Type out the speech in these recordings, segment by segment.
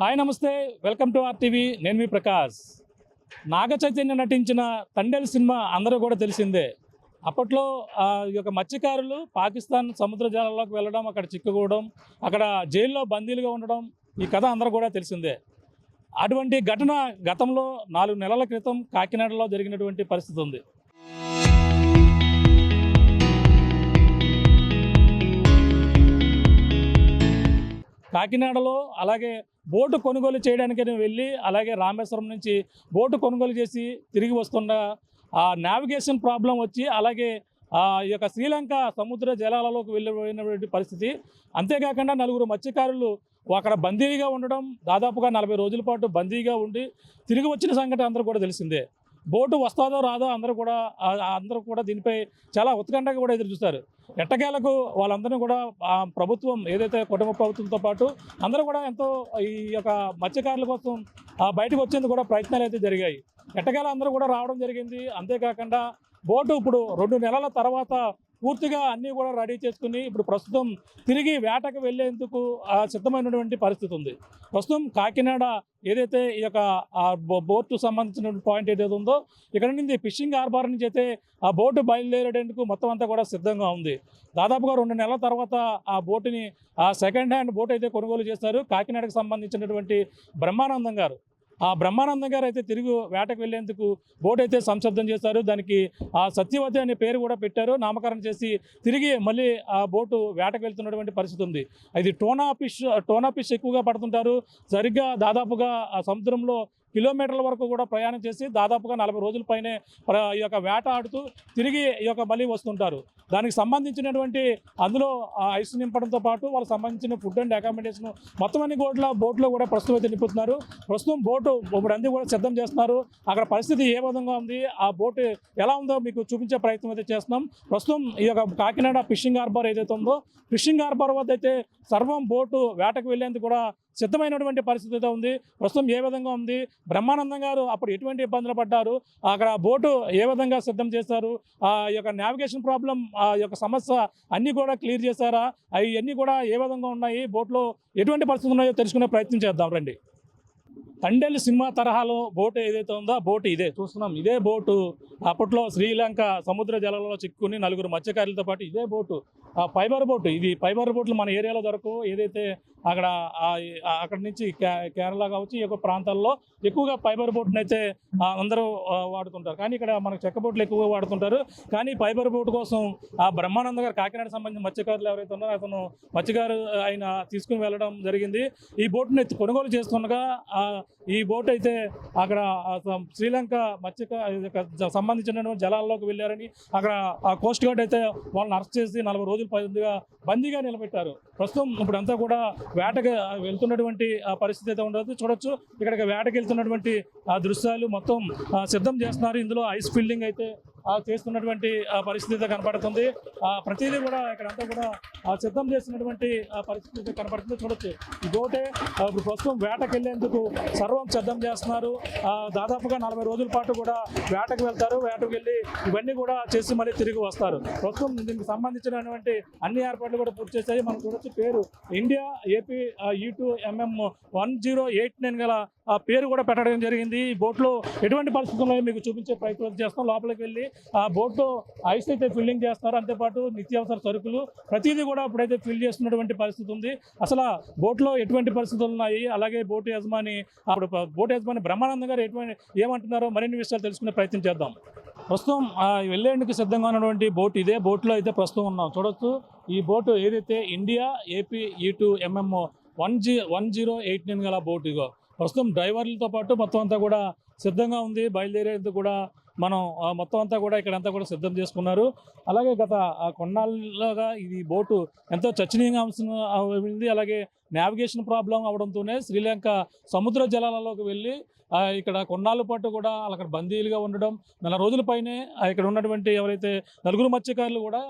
Hi నమస్తే, welcome to RTV. నేను మీ ప్రకాష్. నాగ చైతన్య నటించిన తండేల్ సినిమా అందరూ కూడా తెలిసిందే. అప్పట్లో ఈ యొక్క మత్స్యకారులు పాకిస్తాన్ సముద్ర జలాల్లోకి వెళ్ళడం, అక్కడ చిక్కుకోవడం, అక్కడ జైల్లో బందీలుగా ఉండడం, ఈ కథ అందరూ కూడా తెలిసిందే. అటువంటి ఘటన గతంలో 4 నెలల క్రితం కాకినాడలో జరిగినటువంటి పరిస్థితి ఉంది. కాకినాడలో అలాగే బోటు కొనుగోలు చేయడానికని వెళ్ళి, అలాగే రామేశ్వరం నుంచి బోటు కొనుగోలు చేసి తిరిగి వస్తున్న నావిగేషన్ ప్రాబ్లం వచ్చి, అలాగే ఈ యొక్క శ్రీలంక సముద్ర జలాలలోకి వెళ్ళిపోయినటువంటి పరిస్థితి. అంతేకాకుండా 4 మత్స్యకారులు అక్కడ బందీగా ఉండడం, దాదాపుగా 40 రోజుల పాటు బందీగా ఉండి తిరిగి వచ్చిన సంగతి అందరూ కూడా తెలిసిందే. బోటు వస్తుందో రాదో అందరూ కూడా దీనిపై చాలా ఉత్కంఠగా కూడా ఎదురు చూస్తారు. ఎట్టకేలకు వాళ్ళందరినీ కూడా ప్రభుత్వం ఏదైతే కుటుంబ ప్రభుత్వంతో పాటు అందరూ కూడా ఎంతో ఈ యొక్క మత్స్యకారుల కోసం బయటకు వచ్చేందుకు కూడా ప్రయత్నాలు అయితే జరిగాయి. ఎట్టకేల అందరూ కూడా రావడం జరిగింది. అంతేకాకుండా బోటు ఇప్పుడు 2 నెలల తర్వాత పూర్తిగా అన్నీ కూడా రెడీ చేసుకుని ఇప్పుడు ప్రస్తుతం తిరిగి వేటకు వెళ్ళేందుకు సిద్ధమైనటువంటి పరిస్థితి ఉంది. ప్రస్తుతం కాకినాడ ఏదైతే ఈ యొక్క బోటు సంబంధించిన పాయింట్ ఏదైతే ఉందో, ఇక్కడ నుంచి ఫిషింగ్ హార్బర్ నుంచి అయితే ఆ బోటు బయలుదేరేందుకు మొత్తం అంతా కూడా సిద్ధంగా ఉంది. దాదాపుగా 2 నెలల తర్వాత ఆ బోటుని సెకండ్ హ్యాండ్ బోట్ అయితే కొనుగోలు చేస్తారు. కాకినాడకు సంబంధించినటువంటి బ్రహ్మానందం గారు అయితే తిరిగి వేటకు వెళ్లేందుకు బోట్ అయితే సంసిద్ధం చేశారు. దానికి సత్యవతి అనే పేరు కూడా పెట్టారు. నామకరణం చేసి తిరిగి మళ్ళీ ఆ బోటు వేటకు వెళ్తున్నటువంటి పరిస్థితి ఉంది. ఇది టోనా ఫిష్ ఎక్కువగా పడుతుంటారు. సరిగ్గా దాదాపుగా ఆ సముద్రంలో కిలోమీటర్ల వరకు కూడా ప్రయాణం చేసి దాదాపుగా 40 రోజుల పైనే ఈ యొక్క వేట ఆడుతూ తిరిగి ఈ యొక్క మళ్ళీ వస్తుంటారు. దానికి సంబంధించినటువంటి అందులో ఐస్ నింపడంతో పాటు వాళ్ళకి సంబంధించిన ఫుడ్ అండ్ అకామిడేషన్ మొత్తం అన్ని బోట్లో కూడా ప్రస్తుతం అయితే నింపుతున్నారు. ప్రస్తుతం బోటు ఇప్పుడు అన్నీ కూడా సిద్ధం చేస్తున్నారు. అక్కడ పరిస్థితి ఏ విధంగా ఉంది, ఆ బోటు ఎలా ఉందో మీకు చూపించే ప్రయత్నం అయితే చేస్తున్నాం. ప్రస్తుతం ఈ యొక్క కాకినాడ ఫిషింగ్ హార్బర్ ఏదైతే ఉందో, ఫిషింగ్ హార్బర్ వద్ద అయితే సర్వం బోటు వేటకు వెళ్ళేందుకు కూడా సిద్ధమైనటువంటి పరిస్థితి అయితే ఉంది. ప్రస్తుతం ఏ విధంగా ఉంది, బ్రహ్మానందం గారు అప్పుడు ఎటువంటి ఇబ్బందులు పడ్డారు, అక్కడ బోటు ఏ విధంగా సిద్ధం చేశారు, ఆ యొక్క నావిగేషన్ ప్రాబ్లం ఆ యొక్క సమస్య అన్నీ కూడా క్లియర్ చేశారా, అవన్నీ కూడా ఏ విధంగా ఉన్నాయి, బోట్లో ఎటువంటి పరిస్థితులు ఉన్నాయో తెలుసుకునే ప్రయత్నం చేద్దాం రండి. తండేల్ సినిమా తరహాలో బోటు ఏదైతే ఉందో ఆ బోటు ఇదే చూస్తున్నాం. ఇదే బోటు అప్పట్లో శ్రీలంక సముద్ర జలాలలో చిక్కుని 4 మత్స్యకారులతో పాటు ఇదే బోటు ఫైబర్ బోటు. ఇది ఫైబర్ బోట్లు మన ఏరియాలో దొరకవు. ఏదైతే అక్కడ నుంచి కేరళ కావచ్చు, ఈ యొక్క ప్రాంతాల్లో ఎక్కువగా ఫైబర్ బోట్ని అయితే అందరూ వాడుతుంటారు. కానీ ఇక్కడ మనకు చెక్క బోట్లు ఎక్కువగా వాడుతుంటారు. కానీ ఫైబర్ బోట్ కోసం బ్రహ్మానంద గారు కాకినాడ సంబంధించిన మత్స్యకారులు ఎవరైతే ఉన్నారో అతను మత్స్యకారు ఆయన తీసుకుని వెళ్ళడం జరిగింది. ఈ బోట్ని కొనుగోలు చేస్తుండగా ఈ బోట్ అయితే అక్కడ శ్రీలంక సంబంధించినటువంటి జలాల్లోకి వెళ్ళారని అక్కడ కోస్ట్ గార్డ్ అయితే వాళ్ళని అరెస్ట్ చేసి 40 రోజుల బందీగా నిలబెట్టారు. ప్రస్తుతం ఇప్పుడంతా కూడా వేటకి వెళ్తున్నటువంటి పరిస్థితి అయితే ఉండదు. చూడొచ్చు ఇక్కడికి వేటకి వెళ్తున్నటువంటి దృశ్యాలు మొత్తం సిద్ధం చేస్తున్నారు. ఇందులో ఐస్ ఫిల్లింగ్ అయితే చేస్తున్నటువంటి పరిస్థితి అయితే కనపడుతుంది. ప్రతిదీ కూడా ఇక్కడంతా కూడా సిద్ధం చేస్తున్నటువంటి పరిస్థితి అయితే కనపడుతుంది. చూడొచ్చు ఈ బోటే ఇప్పుడు ప్రస్తుతం వేటకి వెళ్ళేందుకు సర్వం సిద్ధం చేస్తున్నారు. దాదాపుగా 40 రోజుల పాటు కూడా వేటకు వెళ్తారు. వేటకు వెళ్ళి ఇవన్నీ కూడా చేసి మళ్ళీ తిరిగి వస్తారు. ప్రస్తుతం దీనికి సంబంధించినటువంటి అన్ని ఏర్పాట్లు కూడా పూర్తి చేశాయి. మనం చూడొచ్చు పేరు ఇండియా ఏపీ E2MM 1089 గల పేరు కూడా పెట్టడం జరిగింది. ఈ బోట్లో ఎటువంటి పరిస్థితుల్లో మీకు చూపించే ప్రయత్నం చేస్తాం. లోపలికి వెళ్ళి ఆ బోట్లో ఐస్ అయితే ఫిల్లింగ్ చేస్తున్నారు. అంతేపాటు నిత్యావసర సరుకులు ప్రతిదీ కూడా ఇప్పుడైతే ఫిల్ చేస్తున్నటువంటి పరిస్థితి ఉంది. అసలు బోట్లో ఎటువంటి పరిస్థితులు ఉన్నాయి, అలాగే బోటు యజమాని బ్రహ్మానందం గారు ఏమంటున్నారో మరిన్ని విషయాలు తెలుసుకునే ప్రయత్నం చేద్దాం. ప్రస్తుతం వెళ్ళేందుకు సిద్ధంగా ఉన్నటువంటి బోట్ ఇదే బోట్లో అయితే ప్రస్తుతం ఉన్నాం. చూడొచ్చు ఈ బోటు ఏదైతే ఇండియా ఏపీ E2MM 1089 గల బోటు ఇగో ప్రస్తుతం డ్రైవర్లతో పాటు మొత్తం అంతా కూడా సిద్ధంగా ఉంది. బయలుదేరేందుకు కూడా మనం మొత్తం అంతా కూడా ఇక్కడంతా కూడా సిద్ధం చేసుకున్నారు. అలాగే గత కొన్నాళ్ళుగా ఇది బోటు ఎంతో చర్చనీయంగా అయింది. అలాగే నావిగేషన్ ప్రాబ్లం అవడంతోనే శ్రీలంక సముద్ర జలాలలోకి వెళ్ళి ఇక్కడ కొన్నాళ్ళ పాటు కూడా అక్కడ బందీలుగా ఉండడం, 4 రోజుల పైనే ఇక్కడ ఉన్నటువంటి ఎవరైతే 4 మత్స్యకారులు కూడా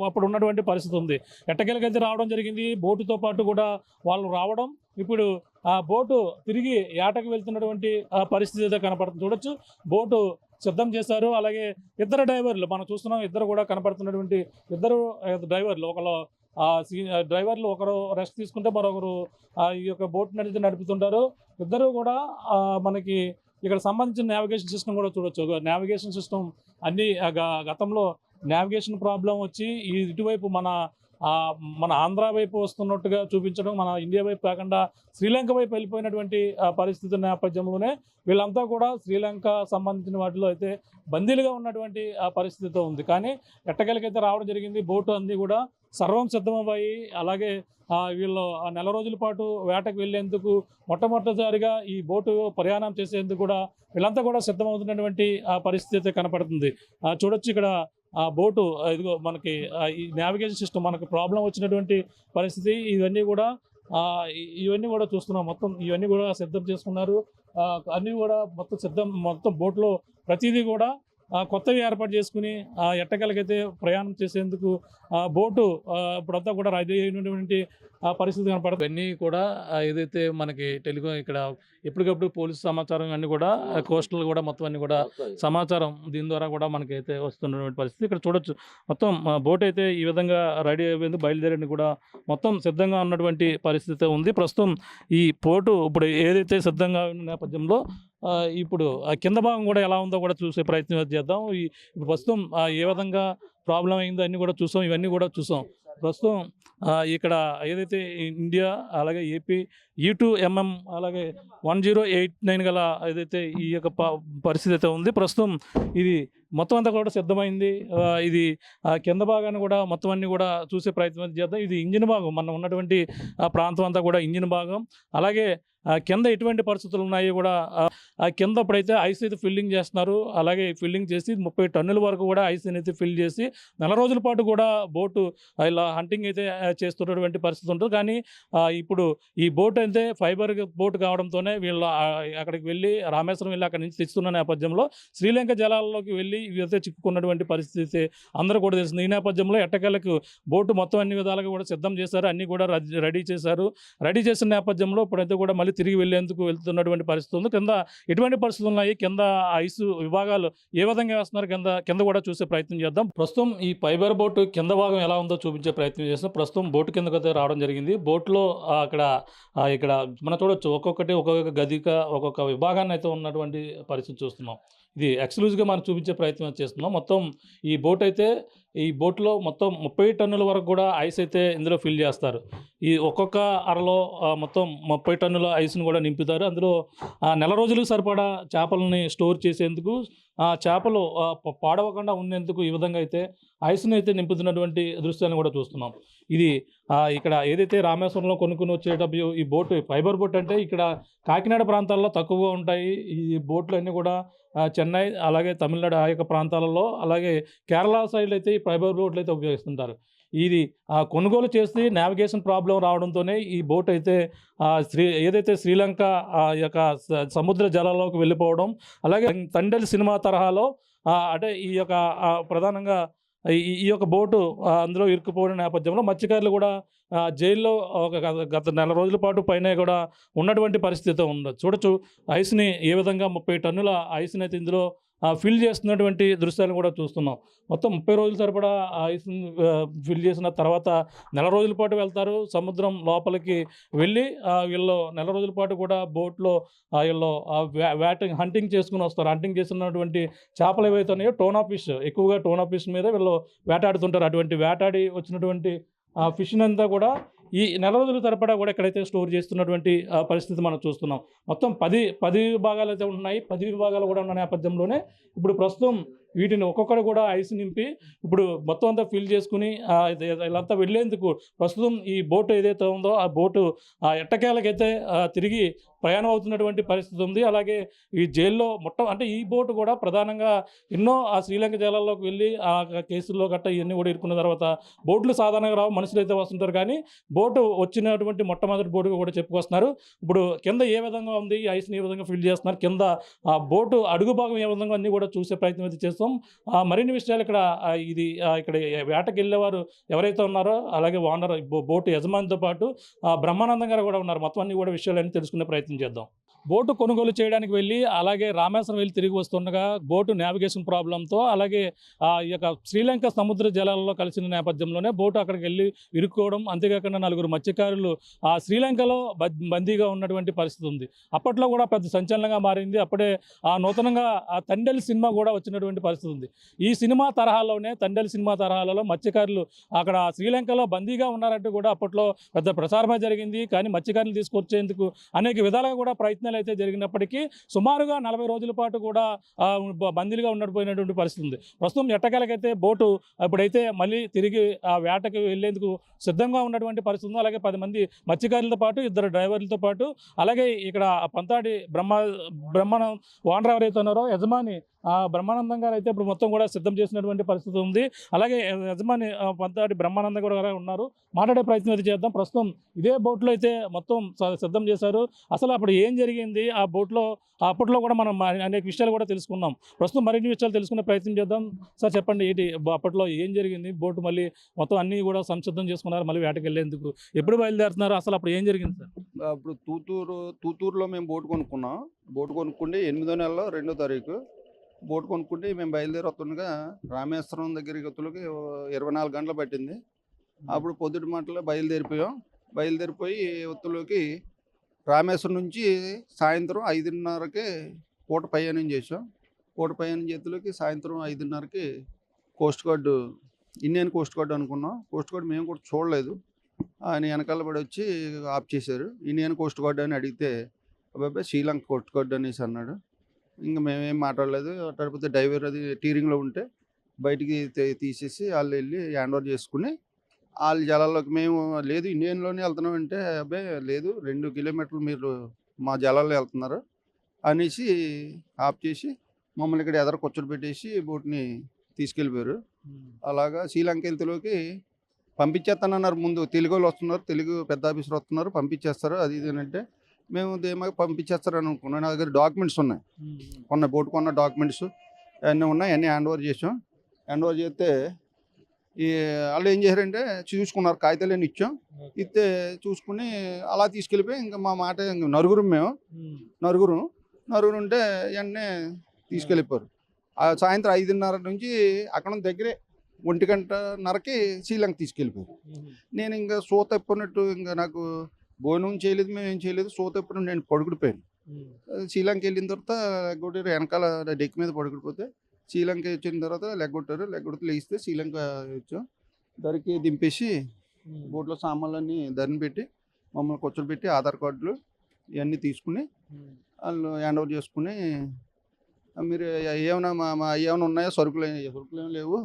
అప్పుడు ఉన్నటువంటి పరిస్థితి ఉంది. ఎట్టకేలకైతే రావడం జరిగింది. బోటుతో పాటు కూడా వాళ్ళు రావడం, ఇప్పుడు ఆ బోటు తిరిగి ఏటకు వెళ్తున్నటువంటి పరిస్థితి అయితే కనపడుతుంది. చూడొచ్చు బోటు సిద్ధం చేశారు. అలాగే ఇద్దరు డ్రైవర్లు మనం చూస్తున్నాం. ఇద్దరు కూడా కనపడుతున్నటువంటి ఇద్దరు డ్రైవర్లు, ఒకళ్ళు డ్రైవర్లు ఒకరు రెస్ట్ తీసుకుంటే మరొకరు ఈ యొక్క బోట్ నడుపుతుంటారు. ఇద్దరు కూడా మనకి ఇక్కడ సంబంధించిన నావిగేషన్ సిస్టమ్ కూడా చూడొచ్చు. నావిగేషన్ సిస్టమ్ అన్ని గతంలో నావిగేషన్ ప్రాబ్లం వచ్చి ఇటువైపు మన ఆంధ్ర వైపు వస్తున్నట్టుగా చూపించడం, మన ఇండియా వైపు కాకుండా శ్రీలంక వైపు వెళ్ళిపోయినటువంటి పరిస్థితి నేపథ్యంలోనే వీళ్ళంతా కూడా శ్రీలంక సంబంధించిన వాటిలో అయితే బందీలుగా ఉన్నటువంటి పరిస్థితితో ఉంది. కానీ ఎట్టకేలకైతే రావడం జరిగింది. బోటు అన్నీ కూడా సర్వం సిద్ధమయ్యి అలాగే వీళ్ళు నెల రోజుల పాటు వేటకు వెళ్ళేందుకు మొట్టమొదటిసారిగా ఈ బోటు ప్రయాణం చేసేందుకు కూడా వీళ్ళంతా కూడా సిద్ధమవుతున్నటువంటి పరిస్థితి అయితే కనపడుతుంది. చూడొచ్చు ఇక్కడ బోటు ఇదిగో మనకి ఈ నావిగేషన్ సిస్టమ్ మనకు ప్రాబ్లం వచ్చినటువంటి పరిస్థితి. ఇవన్నీ కూడా చూస్తున్నాం. మొత్తం ఇవన్నీ కూడా సిద్ధం చేసుకున్నారు. అన్నీ కూడా మొత్తం బోట్లో ప్రతిదీ కూడా కొత్తవి ఏర్పాటు చేసుకుని ఎట్టకేలకైతే ప్రయాణం చేసేందుకు బోటు ఇప్పుడంతా కూడా రెడీ అయినటువంటి పరిస్థితి కనపడుతుంది. ఇవన్నీ కూడా ఏదైతే మనకి ఇక్కడ ఎప్పటికప్పుడు పోలీసు సమాచారం అన్నీ కూడా కోస్టల్ కూడా మొత్తం అన్ని కూడా సమాచారం దీని ద్వారా కూడా మనకైతే వస్తున్నటువంటి పరిస్థితి ఇక్కడ చూడొచ్చు. మొత్తం బోట్ అయితే ఈ విధంగా రెడీ అయిపోయింది, బయలుదేరని కూడా మొత్తం సిద్ధంగా ఉన్నటువంటి పరిస్థితి ఉంది. ప్రస్తుతం ఈ పోర్టు ఇప్పుడు ఏదైతే సిద్ధంగా ఉన్న నేపథ్యంలో ఇప్పుడు కింద భాగం కూడా ఎలా ఉందో కూడా చూసే ప్రయత్నం చేద్దాం. ఇప్పుడు ప్రస్తుతం ఏ విధంగా ప్రాబ్లం అయిందో అన్నీ కూడా చూసాం, ఇవన్నీ కూడా చూసాం. ప్రస్తుతం ఇక్కడ ఏదైతే ఇండియా అలాగే ఏపీ E2MM అలాగే 1089 గల ఏదైతే ఈ యొక్క పరిస్థితి అయితే ఉంది. ప్రస్తుతం ఇది మొత్తం అంతా కూడా సిద్ధమైంది. ఇది కింద భాగాన్ని కూడా మొత్తం అన్ని కూడా చూసే ప్రయత్నం చేద్దాం. ఇది ఇంజిన్ భాగం, మనం ఉన్నటువంటి ప్రాంతం అంతా కూడా ఇంజిన్ భాగం. అలాగే కింద ఎటువంటి పరిస్థితులు ఉన్నాయో కూడా కింద ఇప్పుడైతే ఐస్ అయితే ఫిల్లింగ్ చేస్తున్నారు. అలాగే ఫిల్లింగ్ చేసి 30 టన్నుల వరకు కూడా ఐస్ అయితే ఫిల్ చేసి నెల రోజుల పాటు కూడా బోటు ఇలా హంటింగ్ అయితే చేస్తున్నటువంటి పరిస్థితి ఉంటుంది. కానీ ఇప్పుడు ఈ బోట్ అయితే ఫైబర్ బోట్ కావడంతోనే వీళ్ళు అక్కడికి వెళ్ళి రామేశ్వరం వెళ్ళి అక్కడి నుంచి తెచ్చుతున్న నేపథ్యంలో శ్రీలంక జలాల్లోకి వెళ్ళి ఇవైతే చిక్కుకున్నటువంటి పరిస్థితి అందరూ కూడా తెలిసింది. ఈ నేపథ్యంలో ఎట్టకేలకు బోటు మొత్తం అన్ని విధాలుగా కూడా సిద్ధం చేశారు, అన్నీ కూడా రెడీ చేశారు. రెడీ చేసిన నేపథ్యంలో ఇప్పుడైతే కూడా మళ్ళీ తిరిగి వెళ్తున్నటువంటి పరిస్థితి ఉంది. కింద ఎటువంటి పరిస్థితులు ఉన్నాయి, కింద ఐసు విభాగాలు ఏ విధంగా వేస్తున్నారు కింద కూడా చూసే ప్రయత్నం చేద్దాం. ప్రస్తుతం ఈ ఫైబర్ బోటు కింద భాగం ఎలా ఉందో చూపించే ప్రయత్నం చేస్తాం. ప్రస్తుతం బోటు కిందకైతే రావడం జరిగింది. బోట్లో ఇక్కడ మనం చూడొచ్చు ఒక్కొక్క గదిక ఒక్కొక్క విభాగాన్ని అయితే ఉన్నటువంటి పరిస్థితి చూస్తున్నాం. ఇది ఎక్స్క్లూజివ్గా మనం చూపించే ప్రయత్నం చేస్తున్నాం. మొత్తం ఈ బోట్లో మొత్తం 30 టన్నుల వరకు కూడా ఐస్ అయితే ఇందులో ఫిల్ చేస్తారు. ఈ ఒక్కొక్క అరలో మొత్తం 30 టన్నుల ఐస్ను కూడా నింపుతారు. అందులో నెల రోజులకు సరిపడా చేపలని స్టోర్ చేసేందుకు, చేపలు పాడవకుండా ఉండేందుకు ఈ విధంగా అయితే ఐస్ని అయితే నింపుతున్నటువంటి దృశ్యాన్ని కూడా చూస్తున్నాం. ఇది ఇక్కడ ఏదైతే రామేశ్వరంలో కొనుక్కుని వచ్చేటప్పుడు ఈ బోటు ఫైబర్ బోట్ అంటే ఇక్కడ కాకినాడ ప్రాంతాల్లో తక్కువగా ఉంటాయి. ఈ బోట్లు అన్నీ కూడా చెన్నై అలాగే తమిళనాడు ఆ యొక్క ప్రాంతాలలో అలాగే కేరళ సైడ్లో అయితే ఈ ఫైబర్ బోట్లు అయితే ఉపయోగిస్తుంటారు. ఇది కొనుగోలు చేసి నావిగేషన్ ప్రాబ్లం రావడంతోనే ఈ బోట్ అయితే ఏదైతే శ్రీలంక యొక్క సముద్ర జలాల్లోకి వెళ్ళిపోవడం, అలాగే తండేల్ సినిమా తరహాలో అంటే ఈ యొక్క ప్రధానంగా ఈ యొక్క బోటు అందులో ఇరుక్కుపోయిన నేపథ్యంలో మత్స్యకారులు కూడా జైల్లో గత నెల రోజుల పాటు పైన కూడా ఉన్నటువంటి పరిస్థితి ఉండదు. చూడొచ్చు ఐస్ని ఏ విధంగా 30 టన్నుల ఐస్ని అయితే ఇందులో ఫిల్ చేస్తున్నటువంటి దృశ్యాలను కూడా చూస్తున్నాం. మొత్తం 30 రోజుల సరిపడా ఐస్ని ఫిల్ చేసిన తర్వాత నెల రోజుల పాటు వెళ్తారు సముద్రం లోపలికి వెళ్ళి వీళ్ళు నెల రోజుల పాటు కూడా బోట్లో వీళ్ళు హంటింగ్ చేసుకుని వస్తారు. హంటింగ్ చేస్తున్నటువంటి చేపలు ఏవైతే ఉన్నాయో టోనా ఫిష్, ఎక్కువగా టోనా ఫిష్ మీద వీళ్ళు వేటాడుతుంటారు. అటువంటి వేటాడి వచ్చినటువంటి ఫిష్ని అంతా కూడా ఈ నెల రోజుల తరపడా కూడా ఎక్కడైతే స్టోర్ చేస్తున్నటువంటి పరిస్థితి మనం చూస్తున్నాం. మొత్తం 10 విభాగాలు అయితే ఉన్నాయి. 10 విభాగాలు కూడా ఉన్న నేపథ్యంలోనే ఇప్పుడు ప్రస్తుతం వీటిని ఒక్కొక్కరు కూడా ఐస్ నింపి ఇప్పుడు మొత్తం అంతా ఫిల్ చేసుకుని వీళ్ళంతా వెళ్ళేందుకు ప్రస్తుతం ఈ బోటు ఏదైతే ఉందో ఆ బోటు ఎట్టకేలకైతే తిరిగి ప్రయాణం అవుతున్నటువంటి పరిస్థితి ఉంది. అలాగే ఈ జైల్లో అంటే ఈ బోటు కూడా ప్రధానంగా ఎన్నో శ్రీలంక జలాల్లోకి వెళ్ళి ఆ కేసుల్లో గట్ట ఇవన్నీ కూడా ఇరుకున్న తర్వాత బోట్లు సాధారణంగా రావు, మనుషులు అయితే వస్తుంటారు. కానీ బోటు వచ్చినటువంటి మొట్టమొదటి బోటుగా కూడా చెప్పుకొస్తున్నారు. ఇప్పుడు కింద ఏ విధంగా ఉంది, ఈ ఐస్ని ఏ విధంగా ఫిల్ చేస్తున్నారు, కింద బోటు అడుగు భాగం ఏ విధంగా అన్నీ కూడా చూసే ప్రయత్నం అయితే చేస్తాం. మరిన్ని విషయాలు ఇక్కడ వేటకి వెళ్ళేవారు ఎవరైతే ఉన్నారో అలాగే ఓనర్ బోటు యజమానితో పాటు బ్రహ్మానందం గారు కూడా ఉన్నారు. మొత్తం అన్ని కూడా విషయాలన్నీ తెలుసుకునే ప్రయత్నం చేద్దాం. బోటు కొనుగోలు చేయడానికి వెళ్ళి అలాగే రామేశ్వరం వెళ్ళి తిరిగి వస్తుండగా బోటు నావిగేషన్ ప్రాబ్లంతో అలాగే ఈ యొక్క శ్రీలంక సముద్ర జలాలలో కలిసిన నేపథ్యంలోనే బోటు అక్కడికి వెళ్ళి ఇరుక్కోవడం, అంతేకాకుండా 4 మత్స్యకారులు ఆ శ్రీలంకలో బందీగా ఉన్నటువంటి పరిస్థితి ఉంది. అప్పట్లో కూడా పెద్ద సంచలనంగా మారింది. అప్పుడే నూతనంగా తండేల్ సినిమా కూడా వచ్చినటువంటి పరిస్థితి ఉంది. ఈ సినిమా తరహాలోనే తండేల్ సినిమా తరహాలలో మత్స్యకారులు అక్కడ శ్రీలంకలో బందీగా ఉన్నారంటూ కూడా అప్పట్లో పెద్ద ప్రచారమే జరిగింది. కానీ మత్స్యకారులు తీసుకొచ్చేందుకు అనేక విధాలుగా కూడా ప్రయత్నాలు అయితే జరిగినప్పటికీ సుమారుగా 40 రోజుల పాటు కూడా బందీలుగా ఉండకపోయినటువంటి పరిస్థితి ఉంది. ప్రస్తుతం ఎట్టకేలకైతే బోటు ఇప్పుడైతే మళ్ళీ తిరిగి వేటకి వెళ్లేందుకు సిద్ధంగా ఉన్నటువంటి పరిస్థితి ఉంది. అలాగే 10 మంది మత్స్యకారులతో పాటు 2 డ్రైవర్లతో పాటు అలాగే ఇక్కడ పంతాడి బ్రహ్మానందం ఓనర్ ఎవరైతే ఉన్నారో యజమాని బ్రహ్మానందం గారు అయితే ఇప్పుడు మొత్తం కూడా సిద్ధం చేసినటువంటి పరిస్థితి ఉంది. అలాగే యజమాని పంతాడి బ్రహ్మానందం కూడా ఉన్నారు. మాట్లాడే ప్రయత్నం అయితే చేద్దాం. ప్రస్తుతం ఇదే బోట్లో అయితే మొత్తం సిద్ధం చేశారు. అసలు అప్పుడు ఏం జరిగింది ఆ బోట్లో, అప్పట్లో కూడా మనం అనేక విషయాలు కూడా తెలుసుకున్నాం. ప్రస్తుతం మరిన్ని విషయాలు తెలుసుకునే ప్రయత్నం చేద్దాం. సార్ చెప్పండి, ఏంటి అప్పట్లో ఏం జరిగింది? బోటు మళ్ళీ మొత్తం అన్నీ కూడా సంసిద్ధం చేసుకున్నారు మళ్ళీ వేటకి వెళ్ళేందుకు. ఎప్పుడు బయలుదేరుతున్నారు? అసలు అప్పుడు ఏం జరిగింది సార్? అప్పుడు తూతూరులో మేము బోటు కొనుక్కున్నాం. బోటు కొనుక్కుంటే 8వ నెలలో 2వ తారీఖు బోటు కొనుక్కుంటే మేము బయలుదేరి వస్తుండగా రామేశ్వరం దగ్గరికి వత్తులకి 24 గంటలు పట్టింది. అప్పుడు పొద్దుటి మాటలో బయలుదేరిపోయి వత్తులోకి రామేశ్వరం నుంచి సాయంత్రం 5:30కి పూట ప్రయాణం చేసాం. పూట ప్రయాణం చేతులకి సాయంత్రం 5:30కి coast guard, Indian coast guard అనుకున్నాం. కోస్ట్ గార్డు మేము కూడా చూడలేదు. ఆయన వెనకాల పడి వచ్చి ఆఫ్ చేశారు. ఇండియన్ కోస్ట్ గార్డు అని అడిగితే అబ్బాయి శ్రీలంక కోస్ట్ గార్డు అనేసి అన్నాడు. ఇంకా మేమేం మాట్లాడలేదు. కాకపోతే డ్రైవర్ అది టీరింగ్లో ఉంటే బయటికి తీసేసి వాళ్ళు వెళ్ళి హ్యాండ్ ఓవర్ చేసుకుని వాళ్ళ జలాల్లోకి మేము లేదు ఇండియన్లోనే వెళ్తున్నామంటే అబ్బాయి లేదు 2 కిలోమీటర్లు మీరు మా జలాల్లో వెళ్తున్నారు అనేసి ఆఫ్ చేసి మమ్మల్ని ఇక్కడ ఎదర కూర్చోబెట్టేసి బోట్ని తీసుకెళ్ళిపోయారు. అలాగా శ్రీలంక వెళ్తేలోకి పంపించేస్తానన్నారు. ముందు తెలుగు వాళ్ళు వస్తున్నారు, తెలుగు పెద్ద ఆఫీసర్ వస్తున్నారు, పంపించేస్తారు అది ఇది అంటే మేము ధీమాగా పంపించేస్తారని అనుకున్నాం. నా దగ్గర డాక్యుమెంట్స్ ఉన్నాయి, బోట్ కొన్న డాక్యుమెంట్స్ అన్నీ ఉన్నాయి. అన్నీ హ్యాండ్ ఓవర్ చేసాం. హ్యాండ్ ఓవర్ చేస్తే వాళ్ళు ఏం చేశారంటే చూసుకున్నారు, కాగితాలు ఇచ్చాం. ఇస్తే చూసుకుని అలా తీసుకెళ్ళిపోయి ఇంకా మా మాట నలుగురు ఉంటే వెంటనే తీసుకెళ్ళిపోయారు. సాయంత్రం 5:30 నుంచి అక్కడ దగ్గరే 1:30కి శ్రీలంక తీసుకెళ్ళిపోయారు. నేను ఇంకా సో తప్పినట్టు ఇంకా నాకు భోజనం చేయలేదు, మేము ఏం చేయలేదు. సో తప్పిన నేను పడుకుడిపోయాను. శ్రీలంక వెళ్ళిన తర్వాత లెగ్గొట్టారు, వెనకాల డెక్ మీద పడుకుడిపోతే శ్రీలంక వచ్చిన తర్వాత లెగ్గొడితే లేస్తే శ్రీలంక వచ్చాం. ధరికి దింపేసి బోట్లో సామాన్లన్నీ ధరని పెట్టి మమ్మల్ని కూర్చోబెట్టి ఆధార్ కార్డులు ఇవన్నీ తీసుకుని వాళ్ళు హ్యాండ్ ఓవర్ చేసుకుని మీరు ఏమైనా ఏమైనా ఉన్నాయో సరుకులు ఏమి లేవు,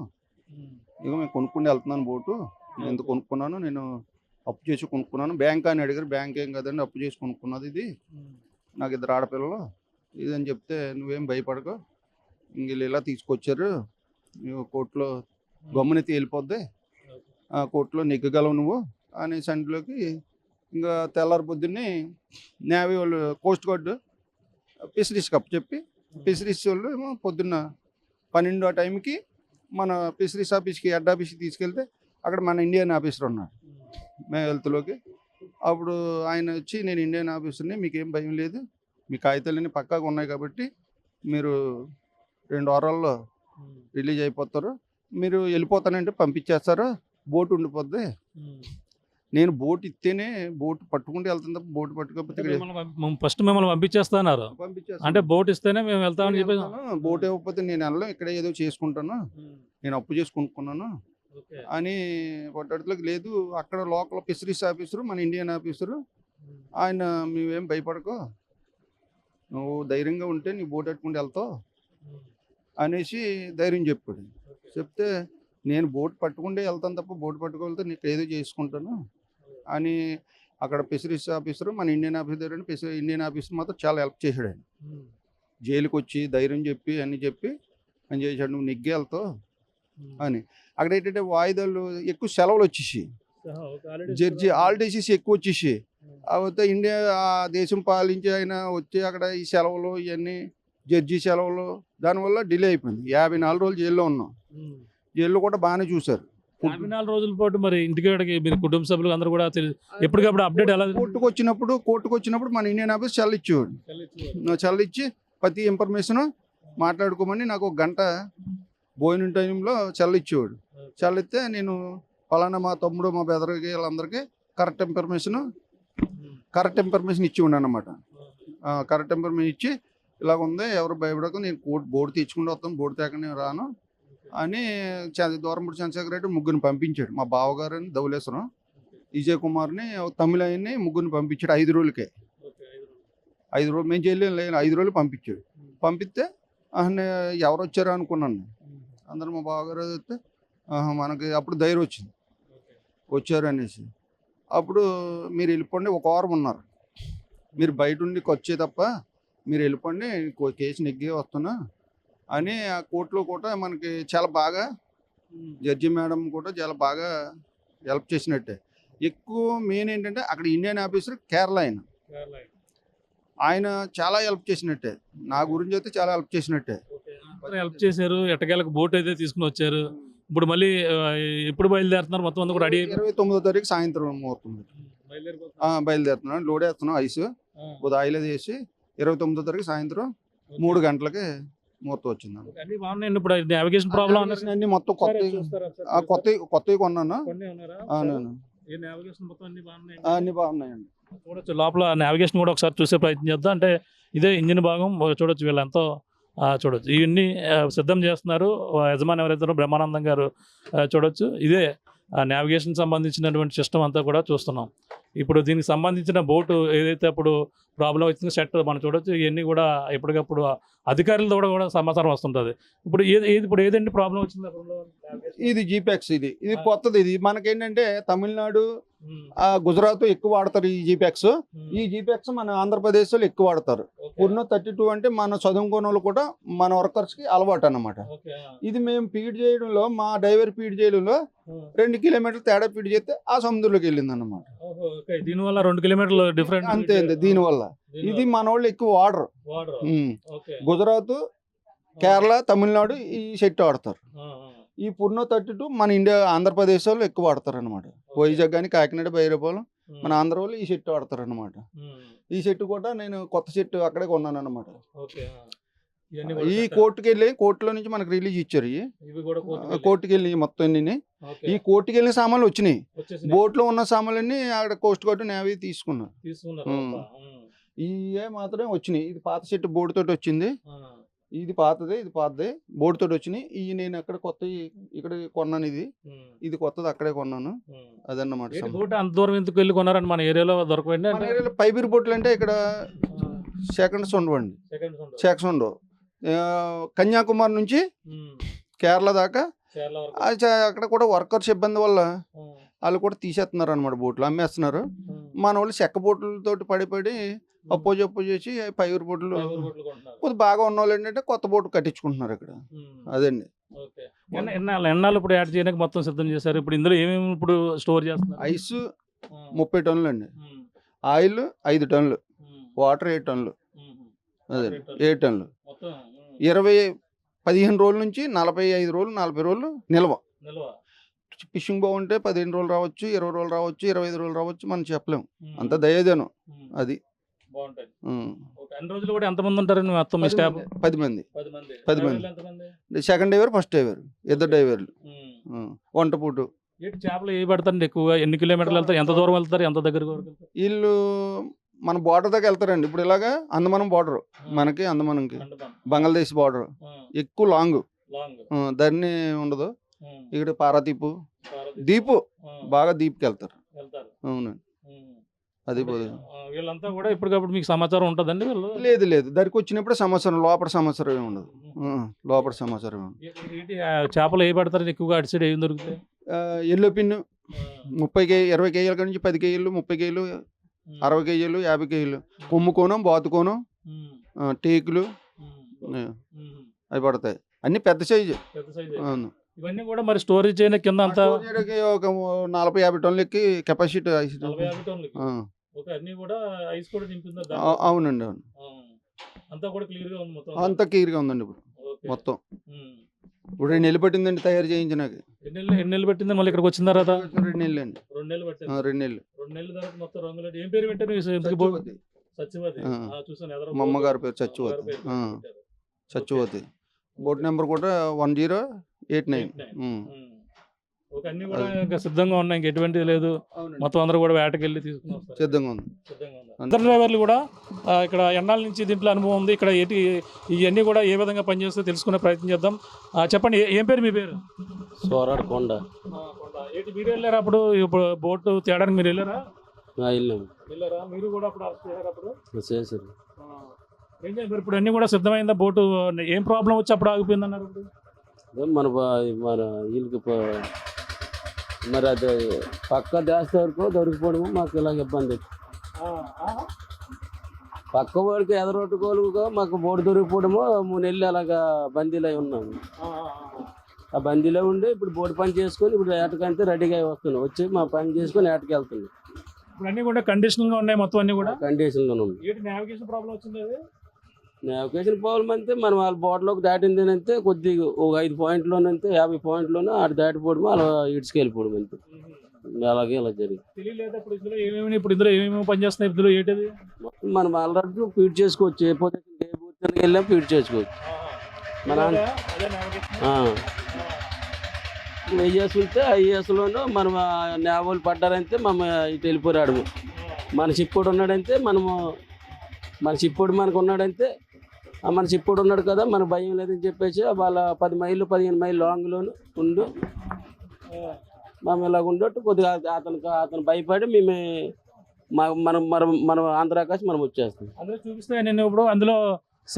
ఇక మేము కొనుక్కుని వెళ్తున్నాను బోటు, నేను ఎంత కొనుక్కున్నాను, నేను అప్పు చేసి కొనుక్కున్నాను. బ్యాంక్ అని అడిగారు. బ్యాంక్ ఏం కదండి, అప్పు చేసి కొనుక్కున్నది, ఇది నాకు 2 ఆడపిల్లలు ఇది అని చెప్తే నువ్వేం భయపడకు, ఇంక ఇలా తీసుకొచ్చారు, కోర్టులో గమ్మునెత్తి వెళ్ళిపోద్ది, కోర్టులో నెగ్గగలవు నువ్వు అనే సండిలోకి ఇంకా తెల్లారి పొద్దున్నే నేవీ వాళ్ళు కోస్ట్ గార్డు ఫిషరీస్కి అప్పు చెప్పి ఫిషరీస్ వాళ్ళు ఏమో పొద్దున్న 12 ఆ టైంకి మన ఫిషరీస్ ఆఫీస్కి హెడ్ ఆఫీస్కి తీసుకెళ్తే అక్కడ మన ఇండియన్ ఆఫీసర్ ఉన్నాడు మేము హెల్త్లోకి. అప్పుడు ఆయన వచ్చి నేను ఇండియన్ ఆఫీసర్ని, మీకేం భయం లేదు, మీ కాగితాలన్నీ పక్కాగా ఉన్నాయి కాబట్టి మీరు 2 వారాల్లో రిలీజ్ అయిపోతారు, మీరు వెళ్ళిపోతానంటే పంపించేస్తారు, బోటు ఉండిపోద్ది. నేను బోట్ ఇస్తేనే బోటు పట్టుకుంటూ వెళ్తాను తప్ప బోటు పట్టుకోకపోతే ఫస్ట్ మిమ్మల్ని పంపించేస్తున్నారు. అంటే బోట్ ఇస్తేనే మేము వెళ్తామని చెప్పి, బోట్ ఇవ్వకపోతే నేను వెళ్ళను, ఇక్కడ ఏదో చేసుకుంటాను, నేను అప్పు చేసి కొనుక్కున్నాను అని కొట్టడానికి లేదు. అక్కడ లోకల్ ఫిషరీస్ ఆఫీసరు, మన ఇండియన్ ఆఫీసరు ఆయన, మేమేం భయపడకో, నువ్వు ధైర్యంగా ఉంటే నీ బోట్ పెట్టుకుంటూ వెళ్తావు అనేసి ధైర్యం చెప్పాడు. చెప్తే నేను బోట్ పట్టుకుంటే వెళ్తాను తప్ప బోట్ పట్టుకోవాలితే నీకు ఏదో చేసుకుంటాను అని అక్కడ ఫిషరీస్ ఆఫీసరు, మన ఇండియన్ ఆఫీసర్ అని ఇండియన్ ఆఫీసర్ మాత్రం చాలా హెల్ప్ చేశాడు. ఆయన జైలుకి వచ్చి ధైర్యం చెప్పి అన్నీ చెప్పి అని చేశాడు, నువ్వు నెగ్గి వెళ్తావు అని. అక్కడ ఏంటంటే వాయిదాలు ఎక్కువ సెలవులు వచ్చేసి జడ్జి హాలిడేస్ ఎక్కువ వచ్చేసి అవతే ఇండియా దేశం పాలించి ఆయన వచ్చి అక్కడ ఈ సెలవులు ఇవన్నీ జడ్జి సెలవులు దానివల్ల డిలే అయిపోయింది. 54 రోజులు జైల్లో ఉన్నాం. జైల్లో కూడా బాగానే చూశారు. 4 రోజుల పాటు మరి ఇంటికి మీరు కుటుంబ సభ్యులు అందరూ కూడా ఎప్పటికప్పుడు అప్డేట్ ఎలా కోర్టుకు వచ్చినప్పుడు మన ఇండియన్ ఆఫీస్ చల్లిచ్చేవాడు. చల్లిచ్చి ప్రతి ఇన్ఫర్మేషన్ మాట్లాడుకోమని నాకు ఒక గంట భోజనం టైంలో చల్లిచ్చేవాడు. చల్లిస్తే నేను పలానా మా తమ్ముడు మా బెదరికి వీళ్ళందరికీ కరెక్ట్ ఇన్ఫర్మేషన్ ఇచ్చి ఉన్నాను అనమాట. కరెక్ట్ ఇన్ఫర్మేషన్ ఇచ్చి ఇలాగ ఉంది, ఎవరు భయపడకు, నేను బోర్డు తెచ్చుకుంటూ వస్తాను, బోర్డు తేక నేను రాను అని దూరంపూడి చంద్రశేఖర్ రెడ్డి ముగ్గురిని పంపించాడు. మా బావగారిని ధవళేశ్వరం, విజయ్ కుమార్ని, తమిళ ఆయన్ని ముగ్గురిని పంపించాడు 5 రోజులకే. 5 రోజులు మేము చేయలేము, 5 రోజులు పంపించాడు. పంపిస్తే ఎవరు వచ్చారా అనుకున్నాను. అందరూ మా బావగారు వస్తే మనకి అప్పుడు ధైర్యం వచ్చింది, వచ్చారు అనేసి. అప్పుడు మీరు వెళ్ళిపోండి, 1 వారం ఉన్నారు, మీరు బయట ఉండి వచ్చే తప్ప మీరు వెళ్ళిపోండి, కేసు నెగ్గి వస్తున్నా అని ఆ కోర్టులో కూడా మనకి చాలా బాగా జడ్జి మేడం కూడా చాలా బాగా హెల్ప్ చేసినట్టే. ఎక్కువ మెయిన్ ఏంటంటే అక్కడ ఇండియన్ ఆఫీసర్ కేరళ ఆయన చాలా హెల్ప్ చేసినట్టే, నా గురించి అయితే చాలా హెల్ప్ చేసినట్టే. హెల్ప్ చేశారు. ఎట్టకేలకు బోట్ అయితే తీసుకుని వచ్చారు. ఇప్పుడు మళ్ళీ ఎప్పుడు బయలుదేరుతున్నారు? మొత్తం అంతా కూడా రెడీ 29వ తారీఖు సాయంత్రం ముహూర్తం బయలుదేరుతున్నాను. లోడ్ వేస్తున్నాం ఐస్, కొద్ది ఆయిల్ అది వేసి 29వ తారీఖు సాయంత్రం 3 గంటలకి ముహూర్తం వచ్చింది. అన్ని బాగున్నాయండి. ఇప్పుడు నావిగేషన్ ప్రాబ్లం అన్ని మొత్తం కొత్తవి కొన్నాను. అన్ని బాగున్నాయండి. చూడొచ్చు లోపల నావిగేషన్ కూడా ఒకసారి చూసే ప్రయత్నం చేద్దాం. అంటే ఇదే ఇంజిన్ భాగం చూడొచ్చు, వీళ్ళు ఎంతో చూడొచ్చు ఇవన్నీ సిద్ధం చేస్తున్నారు. యజమాని ఎవరైతే బ్రహ్మానందం గారు చూడొచ్చు. ఇదే నావిగేషన్ సంబంధించినటువంటి సిస్టమ్ అంతా కూడా చూస్తున్నాం. ఇప్పుడు దీనికి సంబంధించిన బోటు ఏదైతే అప్పుడు ప్రాబ్లం వచ్చిందో సెట్ మనం చూడొచ్చు. ఇవన్నీ కూడా ఎప్పటికప్పుడు అధికారులతో కూడా సమాచారం వస్తుంటుంది. ఇప్పుడు ఏదండి ప్రాబ్లం వచ్చింది? ఇది జీపాక్స్, ఇది కొత్తది. ఇది మనకేంటంటే తమిళనాడు, గుజరాత్ ఎక్కువ వాడతారు ఈ జీపాక్స్. ఈ జీపాక్స్ మన ఆంధ్రప్రదేశ్ లో ఎక్కువ వాడతారు. పూర్ణ 32 అంటే మన చదువుకున్న వాళ్ళు కూడా మన వర్కర్స్ కి అలవాటు అన్నమాట. ఇది మేము ఫీడ్ చేయడంలో, మా డ్రైవర్ ఫీడ్ చేయడంలో 2 కిలోమీటర్లు తేడా ఫీడ్ చేస్తే ఆ సముద్రంలోకి వెళ్ళింది అన్నమాట. దీనివల్ల 2 కిలోమీటర్లు డిఫరెంట్ అంతే. దీనివల్ల ఇది మన వాళ్ళు ఎక్కువ వాడరు. గుజరాత్, కేరళ, తమిళనాడు ఈ సెట్ వాడతారు. ఈ పూర్ణ 32 మన ఇండియా ఆంధ్రప్రదేశ్ వాళ్ళు ఎక్కువ వాడతారు అనమాట. వైజాగ్ కానీ, కాకినాడ, బైరపాలెం మన ఆంధ్ర వాళ్ళు ఈ సెట్ వాడతారు అనమాట. ఈ సెట్ కూడా నేను కొత్త సెట్ అక్కడే కొన్నాను అనమాట. ఈ కోర్టులో నుంచి మనకు రిలీజ్ ఇచ్చారు. కోర్టుకి వెళ్ళి మొత్తం ఈ కోర్టుకి వెళ్ళిన సామాన్లు వచ్చినాయి. బోట్ లో ఉన్న సామాన్లన్నీ అక్కడ కోస్ట్ గార్డ్, నేవీ తీసుకున్నారు. ఇవే మాత్రమే వచ్చినాయి. ఇది పాత సెట్ బోర్డు తోటి వచ్చింది. ఇది పాతది బోర్డు తోటి వచ్చినాయి. ఇవి నేను అక్కడ కొత్త ఇక్కడ కొన్నాను. ఇది కొత్తది అక్కడే కొన్నాను. అదన్నమాట. అంత దూరం ఎందుకు వెళ్ళి కొన్నారని మన ఏరియాలో దొరకండి. పైబీర్ బోట్లు అంటే ఇక్కడ సెకండ్స్ ఉండవండి. సెకండ్స్ ఉండవు. కన్యాకుమారి నుంచి కేరళ దాకా అక్కడ కూడా వర్కర్స్ ఇబ్బంది వల్ల వాళ్ళు కూడా తీసేస్తున్నారు అనమాట. బోట్లు అమ్మేస్తున్నారు. మన వాళ్ళు చెక్క బోట్లతో పడి అప్పో చేసి పైబీర్ బోట్లు కొద్ది బాగా ఉన్న వాళ్ళు ఏంటంటే కొత్త బోట్ కట్టించుకుంటున్నారు ఇక్కడ. అదండి. ఎన్నాళ్ళు ఇప్పుడు యాడ్ చేయడానికి మొత్తం సిద్ధం చేశారు. ఇప్పుడు ఇందులో ఏమేమి ఇప్పుడు స్టోర్ చేస్తున్నారు? ఐస్ 30 టన్నులు అండి, ఆయిల్ 5 టన్నులు, వాటర్ 7 టన్నులు, అదే 7 టన్నులు. 15 రోజుల నుంచి 45 రోజులు 40 రోజులు నిల్వ. ఫిషింగ్ బాగుంటే 15 రోజులు రావచ్చు, 20 రోజులు రావచ్చు, 25 రోజులు రావచ్చు, మనం చెప్పలేము. అంత దయదేనం. అది రోజులు కూడా ఎంతమంది ఉంటారు? 10 మంది. సెకండ్ డ్రైవర్, ఫస్ట్ డ్రైవర్, 2 డ్రైవర్లు, వంట పూటు. చేపలు ఏ పడతారండి ఎక్కువగా? ఎన్ని కిలోమీటర్లు వెళ్తారు? ఎంత దూరం వెళ్తారు? ఎంత దగ్గర? వీళ్ళు మన బార్డర్ దాకా వెళ్తారండి. ఇప్పుడు ఇలాగా అందమనం బార్డర్, మనకి అందమనంకి బంగ్లాదేశ్ బార్డర్ ఎక్కువ లాంగ్, దాన్ని ఉండదు. ఇక్కడ పారాదీపు, దీపు బాగా దీపుకి వెళ్తారు. అవునండి. అది వీళ్ళంతా కూడా ఇప్పటికప్పుడు మీకు సమాచారం ఉంటుందండి? లేదు, దానికి వచ్చినప్పుడు సమాచారం, లోపల సమాచారం ఏమి ఉండదు. లోపల సమాచారం చేపలు ఏ పడతారు ఎక్కువగా? అటు సైడ్ ఏం దొరుకుతాయి? ఎల్లో పిన్ 20 కేజీల నుంచి 10 కేజీలు, 30 కేజీలు, 60 కేజీలు, 50 కేజీలు, కొమ్ముకోనం, బాతుకోనం, టేకులు అవి పడతాయి. అన్ని పెద్ద సైజు. అవును. ఇవన్నీ కూడా మరి స్టోరేజ్ చేయని కింద అంతా ఒక 40-50 టన్నులకి కెపాసిటీ. అవునండి. అవును. అంతా క్లియర్గా ఉందండి ఇప్పుడు. మొత్తం. ఇప్పుడు 2 నెలలు పట్టిందండి తయారు చేయించినాక. ఎన్ని నెలలు పెట్టింది మళ్ళీ ఇక్కడికి వచ్చిన తర్వాత? 2 నెలలు అండి. 2 నెలలు పట్టింది. 2 నెలలు. 2 నెలల తర్వాత మొత్తం రంగులు ఏం పేరు పెట్టారు ఇంతకి? సత్యవతి. సత్యవతి. చూసాను ఎదురు మా అమ్మగారి పేరు సత్యవతి. సత్యవతి. బోట్ నెంబర్ కూడా 1089. ఓకే, అన్ని కూడా ఇంకా సిద్ధంగా ఉన్నాయి, ఇంక ఎటువంటిది లేదు. మొత్తం అందరూ కూడా వేటకి వెళ్ళి తీసుకుని వస్తారు. సిద్ధంగా ఉంది. అందరు డ్రైవర్లు కూడా ఇక్కడ ఎన్నాళ్ళ నుంచి దీంట్లో అనుభవం ఉంది, ఇక్కడ ఇవన్నీ కూడా ఏ విధంగా పనిచేస్తే తెలుసుకునే ప్రయత్నం చేద్దాం. చెప్పండి, ఏం పేరు మీ పేరు? సోరాడు కొండ. మీరు వెళ్ళారా అప్పుడు? ఇప్పుడు బోటు తేడానికి మీరు వెళ్ళారా? వెళ్ళారా మీరు కూడా? అప్పుడు చేశారు. ఏం చేశారు ఇప్పుడు? అన్ని కూడా సిద్ధమైందా బోటు? ఏం ప్రాబ్లం వచ్చి అప్పుడు ఆగిపోయింది అన్నారు? మన వీళ్ళకి మరి అది పక్క దేశ వరకు దొరికిపోవడము మాకు ఇలాగ ఇబ్బంది. పక్క వాడికి ఎదరొట్టుకోలుగా మాకు బోటు దొరికిపోవడము 3 నెలలు అలాగా బందీలో ఉన్నాము. ఆ బందీలో ఉండి ఇప్పుడు బోటు పని చేసుకొని ఇప్పుడు ఏటకంటే రెడీగా వస్తున్నాం. వచ్చి మా పని చేసుకొని ఏటకి వెళ్తున్నాం. ఇప్పుడు అన్ని కూడా కండిషన్గా ఉన్నాయి మొత్తం అన్ని కూడా కండిషన్లో ఉంది. నావిగేషన్ ప్రాబ్లం వచ్చింది. నావిగేషన్ ప్రాబ్లం అంటే మనం వాళ్ళ బోట్లోకి దాటిందేనంటే కొద్దిగా ఒక 5 పాయింట్లోనంతే 50 పాయింట్లోనే ఆడు దాటిపోవడం అలా ఇడ్చుకెళ్ళిపోవడం అంతే. అలాగే ఇలా జరిగింది. తెలియలేదు ఇప్పుడు ఇందులో ఏమేమి పని చేస్తున్నాయి? ఇందులో ఏంటిది మనం ఆల్రెడీ ఫీడ్ చేసుకోవచ్చు. ఏ పొజిషన్ ఏ పొజిషన్కి వెళ్ళాం ఫీడ్ చేసుకోవచ్చు. మన ఐఏఎస్ ఉంటే ఐఏఎస్లోనూ మనం నేవలు పడ్డారంటే మనం ఇటు వెళ్ళిపోరాడు. మన షిప్పుడు ఉన్నాడంటే మన షిప్పుడు మనకు ఉన్నాడంటే మన షిప్పుడు ఉన్నాడు కదా, మన భయం లేదని చెప్పేసి వాళ్ళ 10 మైళ్ళు 15 మైళ్ళు లాంగ్లోను ఉండు మేము ఇలాగ ఉండొట్టు కొద్దిగా అతను భయపడి మేము మనం మనం మనం ఆంధ్రాకాశం మనం వచ్చేస్తాం. అందులో చూపిస్తే నేను ఇప్పుడు అందులో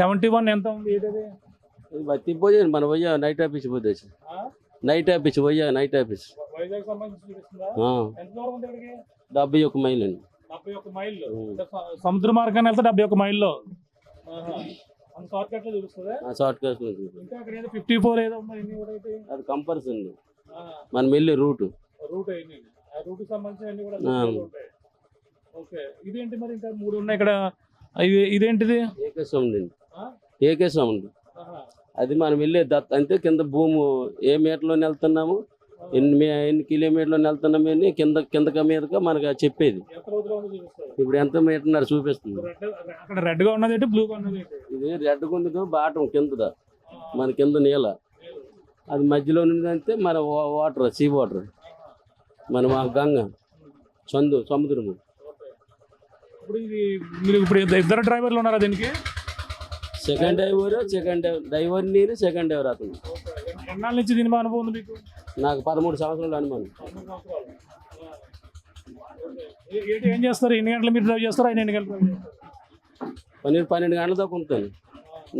71 ఎంత ఉంది? ఏంటది? బతి పోయాను మన పోయా నైట్ ఆఫీస్ పోతే నైట్ ఆఫీస్ పోయా నైట్ ఆఫీస్ 71 మైళ్ళు అండి. 71 మైళ్ళు సముద్ర మార్గాన్ని వెళ్తే 71 మైల్లో షార్ట్ కట్ లో చూపిస్తుంది. షార్ట్ కట్ లో ఇంకా అక్కడ 54 ఏదో ఉంది. అది కంపల్సరీ ఉంది. మనం వెళ్ళే రూట్ అయింది. ఆ రూట్ సంబంధించి అన్ని కూడా ఉంటాయి. ఓకే, ఇదేంటి మరి? ఇంకా 3 ఉన్నాయి ఇక్కడ. ఇదేంటిది? ఏకే సౌండ్ అండి. ఏకే సౌండ్ అది మనం వెళ్ళే అంటే కింద భూమి ఏ మీటర్లో వెళ్తున్నాము, ఎన్ని కిలోమీటర్లో వెళ్తున్నాము అని కింద మీదగా మనకు చెప్పేది. ఇప్పుడు ఎంత మీటర్ చూపిస్తుంది. అక్కడ రెడ్ గా ఉన్నది, బ్లూ గా ఉన్నది. ఇది రెడ్ గుండదు బాటం కింద మన కింద నీళ్ళ, అది మధ్యలో ఉన్నదంటే మన వాటర్ సీ వాటర్, మన గంగ సముద్రము. ఇప్పుడు మీరు ఇద్దరు డ్రైవర్లు ఉన్నారా దీనికి? సెకండ్ డ్రైవర్ నేను సెకండ్ డ్రైవర్ అతను. ఎన్నాళ్ళ నుంచి దీని అనుభవం ఉంది మీకు? నాకు 13 సంవత్సరాలు అనుమానం. ఏం చేస్తారు? ఎన్ని గంటలు మీరు డ్రైవ్ చేస్తారు? ఆయన ఎన్ని గంటలు డ్రైవ్ చేస్తారు? 12 గంటల దాకా ఉంటాను.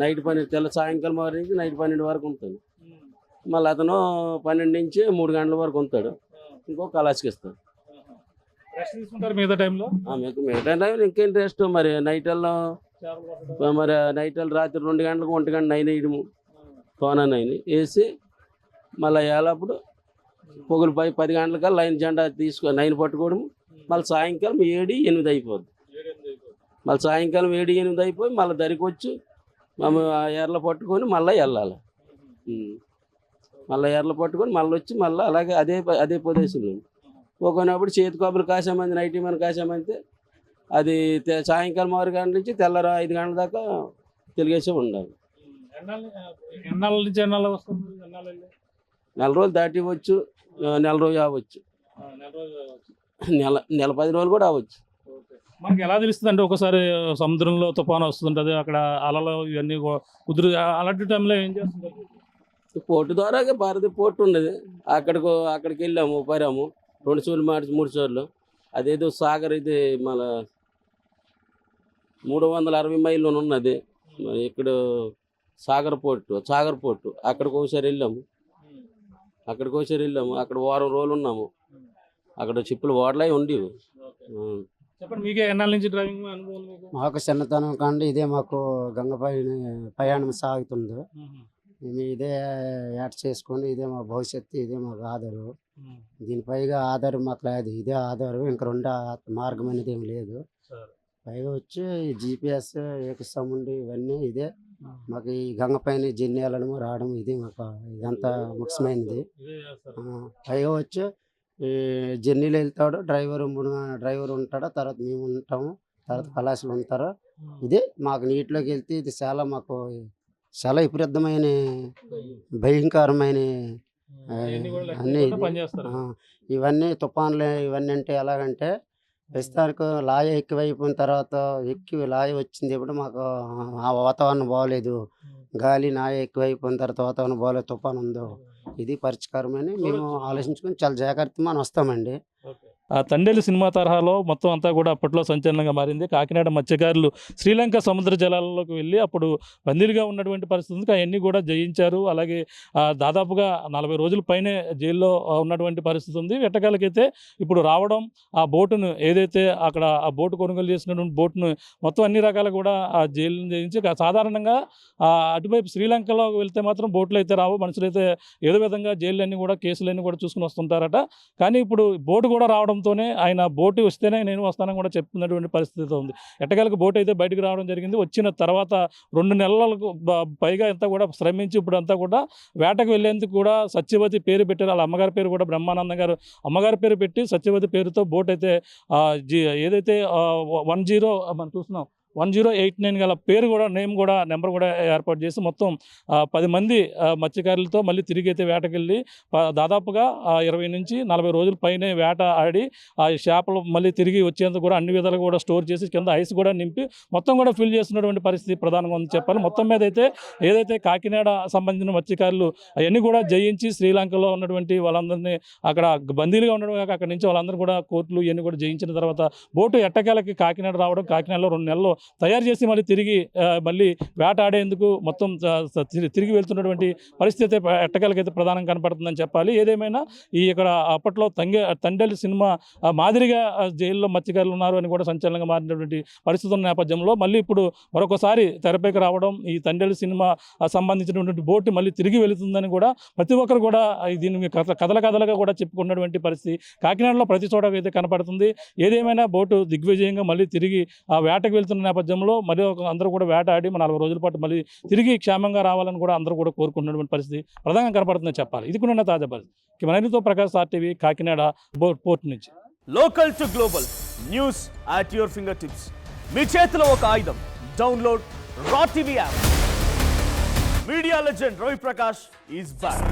నైట్ 12 సాయంకాలం వరకు నుంచి నైట్ 12 వరకు ఉంటాను. మళ్ళీ అతను 12 నుంచి 3 గంటల వరకు ఉంటాడు. ఇంకో కలాస్కి ఇస్తాడు. రెస్ట్ తీసుకుంటారు మిగతా టైంలో? మిగతా టైంలో ఇంకేం రెస్ట్. మరి నైట్లో రాత్రి 2 గంటలకు 1 గంట 9 వేయడము, తోనా 9 వేసి మళ్ళీ వేళప్పుడు పొగులు 10 గంటలకి లైన్ జెండా 9 పట్టుకోవడము. మళ్ళీ సాయంకాలం 7, 8 అయిపోద్ది. మళ్ళీ సాయంకాలం 7, 8 అయిపోయి మళ్ళీ దరికి వచ్చి మేము ఎర్రలు పట్టుకొని మళ్ళీ వెళ్ళాలి. మళ్ళీ ఎర్రలు పట్టుకొని మళ్ళీ వచ్చి మళ్ళీ అలాగే అదే ప్రదేశంలో ఒకనప్పుడు చేతి కొబ్బరి కాసామంది, నైట్ మన కాసామంతే అది సాయంకాలం 6 గంటల నుంచి తెల్లర 5 గంటల దాకా తిరిగేసే ఉండాలి. నెల రోజులు దాటి ఇవ్వచ్చు, నెల రోజు అవ్వచ్చు, నెల 10 రోజులు కూడా అవ్వచ్చు. మనకి ఎలా తెలుస్తుంది అంటే ఒకసారి సముద్రంలో తుఫాను వస్తుంటుంది, అక్కడ అలలు ఇవన్నీ కుదురు, అలాంటి టైంలో ఏం చేస్తుంటారు? పోర్టు ద్వారా భారత పోర్టు ఉండదు. అక్కడికి వెళ్ళాము, పారాము 2 సార్లు 3 సార్లు. అదేదో సాగర్ ఇది మన 360 మైళ్ళు ఉన్నది. ఇక్కడ సాగర్ పోర్టు అక్కడికి ఒకసారి వెళ్ళాము. అక్కడ వారం రోజులు ఉన్నాము. అక్కడ చిప్పులు ఓడలై ఉండేవి. చెప్పండి, మీకే ఎన్నాళ్ళ నుంచి డ్రైవింగ్ అనుభవం? మాకు చిన్నతనం కాండి ఇదే మాకు గంగపై ప్రయాణం సాగుతుంది. మేము ఇదే యాడ్ చేసుకొని ఇదే మా భవిష్యత్తు, ఇదే మాకు ఆధారు. దీనిపైగా ఆధారం మాకు లేదు, ఇదే ఆధారం. ఇంకా 2 మార్గం అనేది ఏమి లేదు. పైగా వచ్చి GPS ఏకసముండి ఇవన్నీ ఇదే మాకు ఈ గంగ పైన జర్నీ వెళ్ళడము రావడం ఇది మాకు ఇదంతా ముఖ్యమైనది. పైగా వచ్చి ఈ జర్నీలో వెళ్తాడు డ్రైవర్ ఉంటాడు, తర్వాత మేము ఉంటాము, తర్వాత కళాశాలు ఉంటారు. ఇదే మాకు నీటిలోకి వెళ్తే ఇది మాకు చాలా విపరీతమైన భయంకరమైన అన్నీ ఇవన్నీ తుఫాన్లు ఇవన్నీ అంటే ఎలాగంటే ప్రస్తుతానికి లాయ ఎక్కువైపోయిన తర్వాత లాయ వచ్చింది ఇప్పుడు మాకు ఆ వాతావరణం బాగోలేదు, గాలి నాయ ఎక్కువైపోయిన తర్వాత వాతావరణం బాగోలేదు, తుఫాన్ ఉందో ఇది పరిష్కారమని మేము ఆలోచించుకొని చాలా జాగ్రత్తగా మనం వస్తామండి. ఆ తండేలు సినిమా తరహాలో మొత్తం అంతా కూడా అప్పట్లో సంచలనంగా మారింది. కాకినాడ మత్స్యకారులు శ్రీలంక సముద్ర జలాల్లోకి వెళ్ళి అప్పుడు బందీలుగా ఉన్నటువంటి పరిస్థితి అవన్నీ కూడా జయించారు. అలాగే దాదాపుగా 40 రోజుల పైనే జైల్లో ఉన్నటువంటి పరిస్థితి ఉంది. ఎట్టకాలకైతే ఇప్పుడు రావడం ఆ బోటును ఏదైతే అక్కడ ఆ బోటు కొనుగోలు చేసినటువంటి బోటును మొత్తం అన్ని రకాలు కూడా ఆ జైలును జయించి సాధారణంగా అటువైపు శ్రీలంకలో వెళ్తే మాత్రం బోట్లు అయితే రావు, మనుషులు అయితే ఏదో విధంగా జైళ్ళన్నీ కూడా కేసులన్నీ కూడా చూసుకుని వస్తుంటారట. కానీ ఇప్పుడు బోటు కూడా రావడంతోనే ఆయన బోటు వస్తేనే నేను వస్తానని కూడా చెప్తున్నటువంటి పరిస్థితి ఉంది. ఎట్టకాలకు బోటు అయితే బయటకు రావడం జరిగింది. వచ్చిన తర్వాత 2 నెలలకు పైగా అంతా కూడా శ్రమించి ఇప్పుడు అంతా కూడా వేటకు వెళ్ళేందుకు కూడా సత్యవతి పేరు పెట్టారు. వాళ్ళ అమ్మగారి పేరు కూడా బ్రహ్మానందం గారు అమ్మగారి పేరు పెట్టి సత్యవతి పేరుతో బోట్ అయితే ఏదైతే 10 మనం చూస్తున్నాం 1089 గల పేరు కూడా నెంబర్ కూడా ఏర్పాటు చేసి మొత్తం 10 మంది మత్స్యకారులతో మళ్ళీ తిరిగి అయితే వేటకెళ్ళి దాదాపుగా 20 నుంచి 40 రోజుల పైనే వేట ఆడి ఆ చేపలు మళ్ళీ తిరిగి వచ్చేందుకు కూడా అన్ని విధాలుగా కూడా స్టోర్ చేసి కింద ఐస్ కూడా నింపి మొత్తం కూడా ఫిల్ చేస్తున్నటువంటి పరిస్థితి ప్రధానంగా ఉంది చెప్పాలి. మొత్తం మీద అయితే ఏదైతే కాకినాడ సంబంధించిన మత్స్యకారులు అవన్నీ కూడా జయించి శ్రీలంకలో ఉన్నటువంటి వాళ్ళందరినీ అక్కడ బందీలుగా ఉండడం కాక అక్కడి నుంచి వాళ్ళందరూ కూడా కోర్టులు ఇవన్నీ కూడా జయించిన తర్వాత బోటు ఎట్టకేలకి కాకినాడ రావడం, కాకినాడలో 2 నెలలు తయారు చేసి మళ్ళీ తిరిగి మళ్ళీ వేట ఆడేందుకు మొత్తం తిరిగి వెళ్తున్నటువంటి పరిస్థితి ఎట్టకేలకైతే ప్రధానంగా కనపడుతుందని చెప్పాలి. ఏదేమైనా ఇక్కడ అప్పట్లో తండేలు సినిమా మాదిరిగా జైల్లో మత్స్యకారులు ఉన్నారు అని కూడా సంచలనంగా మారినటువంటి పరిస్థితి ఉన్న నేపథ్యంలో మళ్ళీ ఇప్పుడు మరొకసారి తెరపైకి రావడం, ఈ తండేలు సినిమా సంబంధించినటువంటి బోటు మళ్ళీ తిరిగి వెళుతుందని కూడా ప్రతి ఒక్కరు కూడా దీన్ని కథలుగా కూడా చెప్పుకున్నటువంటి పరిస్థితి కాకినాడలో ప్రతి చోట అయితే కనపడుతుంది. ఏదేమైనా బోటు దిగ్విజయంగా మళ్ళీ తిరిగి ఆ వేటకు వెళ్తున్న నేపథ్యంలో మరి అందరూ కూడా వేట ఆడి 40 రోజుల పాటు మళ్ళీ తిరిగి క్షేమంగా రావాలని కూడా అందరూ కూడా కోరుకుంటున్నటువంటి పరిస్థితి ప్రధానంగా కనపడుతుందని చెప్పాలి. ఇది కూడా తాజా పరిస్థితి. మనతో ప్రకాష్ RTV కాకినాడ పోర్ట్ నుంచి. Local to global news at your finger tips. మీ చేతిలో ఒక ఆయుధం. డౌన్లోడ్ రా TV app. Media legend Ravi Prakash is back.